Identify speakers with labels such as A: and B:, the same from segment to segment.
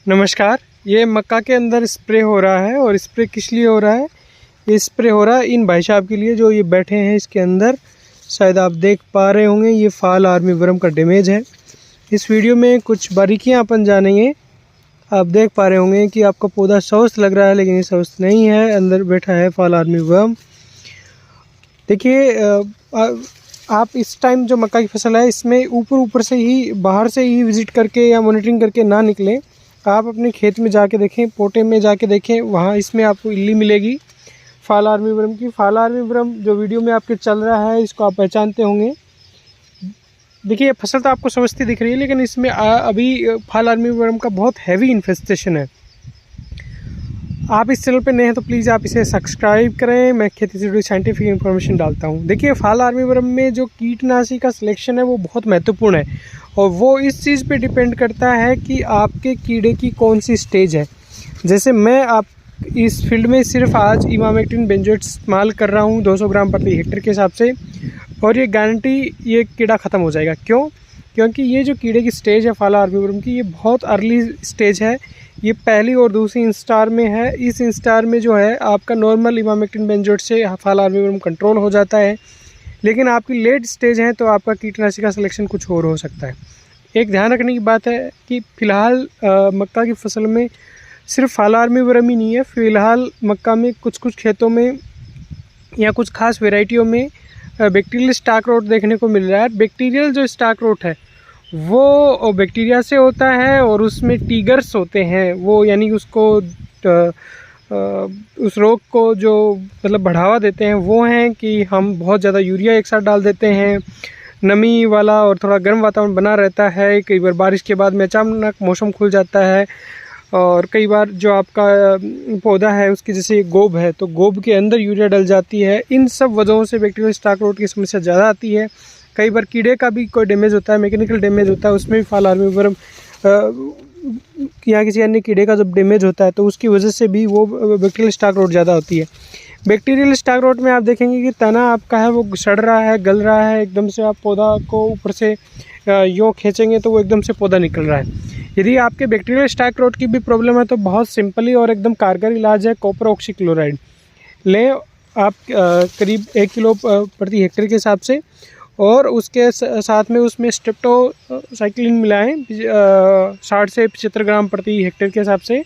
A: नमस्कार। ये मक्का के अंदर स्प्रे हो रहा है और स्प्रे किस लिए हो रहा है? ये स्प्रे हो रहा है इन भाई साहब के लिए जो ये बैठे हैं इसके अंदर। शायद आप देख पा रहे होंगे ये फाल आर्मी वर्म का डैमेज है। इस वीडियो में कुछ बारीकियां अपन जानेंगे। आप देख पा रहे होंगे कि आपका पौधा स्वस्थ लग रहा है, लेकिन ये स्वस्थ नहीं है। अंदर बैठा है फाल आर्मी वर्म। देखिए, आप इस टाइम जो मक्का की फसल है इसमें ऊपर से ही, बाहर से ही विजिट करके या मॉनिटरिंग करके ना निकलें। आप अपने खेत में जाके देखें, पोटे में जाके देखें, वहाँ इसमें आपको इल्ली मिलेगी फाल आर्मी वर्म की। फाल आर्मी वर्म जो वीडियो में आपके चल रहा है इसको आप पहचानते होंगे। देखिए, फसल तो आपको समझती दिख रही है, लेकिन इसमें अभी फाल आर्मी वर्म का बहुत हैवी इन्फेस्टेशन है। आप इस चैनल पे नए हैं तो प्लीज़ आप इसे सब्सक्राइब करें। मैं खेती से जुड़ी साइंटिफिक इन्फॉर्मेशन डालता हूं। देखिए, फाल आर्मी वर्म में जो कीटनाशी का सिलेक्शन है वो बहुत महत्वपूर्ण है और वो इस चीज़ पे डिपेंड करता है कि आपके कीड़े की कौन सी स्टेज है। जैसे मैं आप इस फील्ड में सिर्फ आज इमामेक्टिन बेंजोएट इस्तेमाल कर रहा हूँ 200 ग्राम प्रति हेक्टेयर के हिसाब से, और ये गारंटी ये कीड़ा ख़त्म हो जाएगा। क्यों? क्योंकि ये जो कीड़े की स्टेज है फाल आर्मी वर्म की, ये बहुत अर्ली स्टेज है। ये पहली और दूसरी इंस्टार में है। इस इंस्टार में जो है आपका नॉर्मल इमामेक्टिन बेंजोएट से फाल आर्मी वर्म कंट्रोल हो जाता है, लेकिन आपकी लेट स्टेज है तो आपका कीटनाशी का सिलेक्शन कुछ और हो सकता है। एक ध्यान रखने की बात है कि फ़िलहाल मक्का की फसल में सिर्फ फाल आर्मी वर्म ही नहीं है। फ़िलहाल मक्का में कुछ खेतों में या कुछ खास वेराइटियों में बैक्टीरियल स्टार्क रोट देखने को मिल रहा है। बैक्टीरियल जो स्टार्क रोट है वो बैक्टीरिया से होता है और उसमें टीगर्स होते हैं वो, यानी उसको उस रोग को जो मतलब बढ़ावा देते हैं वो हैं कि हम बहुत ज़्यादा यूरिया एक साथ डाल देते हैं। नमी वाला और थोड़ा गर्म वातावरण बना रहता है। कई बार बारिश के बाद में अचानक मौसम खुल जाता है और कई बार जो आपका पौधा है उसकी जैसे गोब है तो गोब के अंदर यूरिया डल जाती है। इन सब वजहों से बैक्टीरियल स्टार्क रोट की समस्या ज़्यादा आती है। कई बार कीड़े का भी कोई डैमेज होता है, मैकेनिकल डैमेज होता है, उसमें भी फाल आर्मी वर्म या किसी अन्य कीड़े का जब डैमेज होता है तो उसकी वजह से भी वो बैक्टीरियल स्टार्क रोट ज़्यादा होती है। बैक्टीरियल स्टार्क रोट में आप देखेंगे कि तना आपका है वो सड़ रहा है, गल रहा है। एकदम से आप पौधा को ऊपर से यूँ खींचेंगे तो वो एकदम से पौधा निकल रहा है। यदि आपके बैक्टीरियल स्टार्क रोट की भी प्रॉब्लम है तो बहुत सिंपली और एकदम कारगर इलाज है कॉपर ऑक्सीक्लोराइड लें आप करीब 1 किलो प्रति हेक्टेयर के हिसाब से, और उसके साथ में उसमें स्ट्रेप्टोसाइक्लिन मिलाएं 60 से 75 ग्राम प्रति हेक्टेयर के हिसाब से।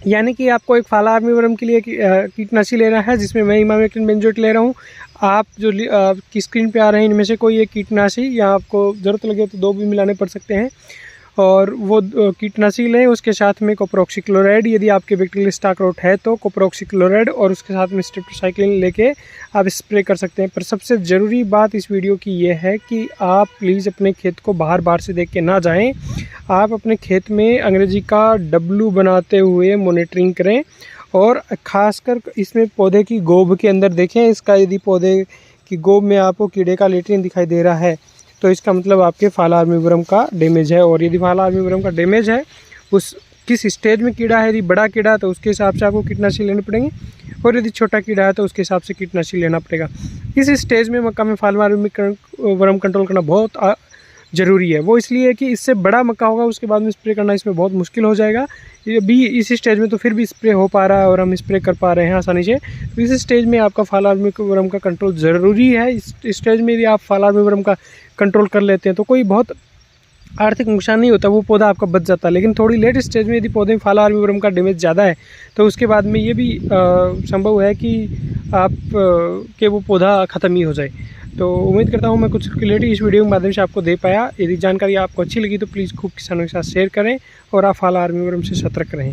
A: यानी कि आपको एक फाल आर्मी वर्म के लिए कीटनाशी लेना है, जिसमें मैं इमामेक्टिन बेंजोएट ले रहा हूँ। आप जो की स्क्रीन पे आ रहे हैं इनमें से कोई एक कीटनाशी, या आपको ज़रूरत लगे तो 2 भी मिलाने पड़ सकते हैं, और वो कीटनाशी लें। उसके साथ में कॉपर ऑक्सीक्लोराइड, यदि आपके बैक्टीरियल स्टार्क रोट है तो कॉपर ऑक्सीक्लोराइड, और उसके साथ में स्ट्रेप्टोसाइक्लिन लेके आप स्प्रे कर सकते हैं। पर सबसे ज़रूरी बात इस वीडियो की ये है कि आप प्लीज़ अपने खेत को बाहर से देख के ना जाएं। आप अपने खेत में अंग्रेजी का W बनाते हुए मॉनिटरिंग करें, और ख़ासकर इसमें पौधे की गोब के अंदर देखें। इसका यदि पौधे की गोब में आपको कीड़े का लेटरिन दिखाई दे रहा है तो इसका मतलब आपके फाल आर्मी वर्म का डैमेज है। और यदि फाल आर्मी वर्म का डैमेज है, उस किस स्टेज में कीड़ा है, यदि बड़ा कीड़ा है तो उसके हिसाब से आपको कीटनाशी लेने पड़ेंगे, और यदि छोटा कीड़ा है तो उसके हिसाब से कीटनाशी लेना पड़ेगा। इस स्टेज में मक्का में फाल आर्मी वर्म कंट्रोल करना बहुत ज़रूरी है। वो इसलिए कि इससे बड़ा मक्का होगा उसके बाद में स्प्रे करना इसमें बहुत मुश्किल हो जाएगा। ये भी इस स्टेज में तो फिर भी स्प्रे हो पा रहा है और हम स्प्रे कर पा रहे हैं आसानी से। तो इस स्टेज में आपका फाल आर्मी वर्म का कंट्रोल ज़रूरी है। इस स्टेज में यदि आप फाल आर्मी वर्म का कंट्रोल कर लेते हैं तो कोई बहुत आर्थिक नुकसान नहीं होता, वो पौधा आपका बच जाता है। लेकिन थोड़ी लेट स्टेज में यदि पौधे में फाल आर्मी वर्म का डैमेज ज़्यादा है तो उसके बाद में ये भी संभव है कि आप के वो पौधा ख़त्म ही हो जाए। तो उम्मीद करता हूँ मैं कुछ क्लियरिटी इस वीडियो के माध्यम से आपको दे पाया। यदि जानकारी आपको अच्छी लगी तो प्लीज़ खूब किसानों के साथ शेयर करें और आप फाल आर्मी वर्म से सतर्क रहें।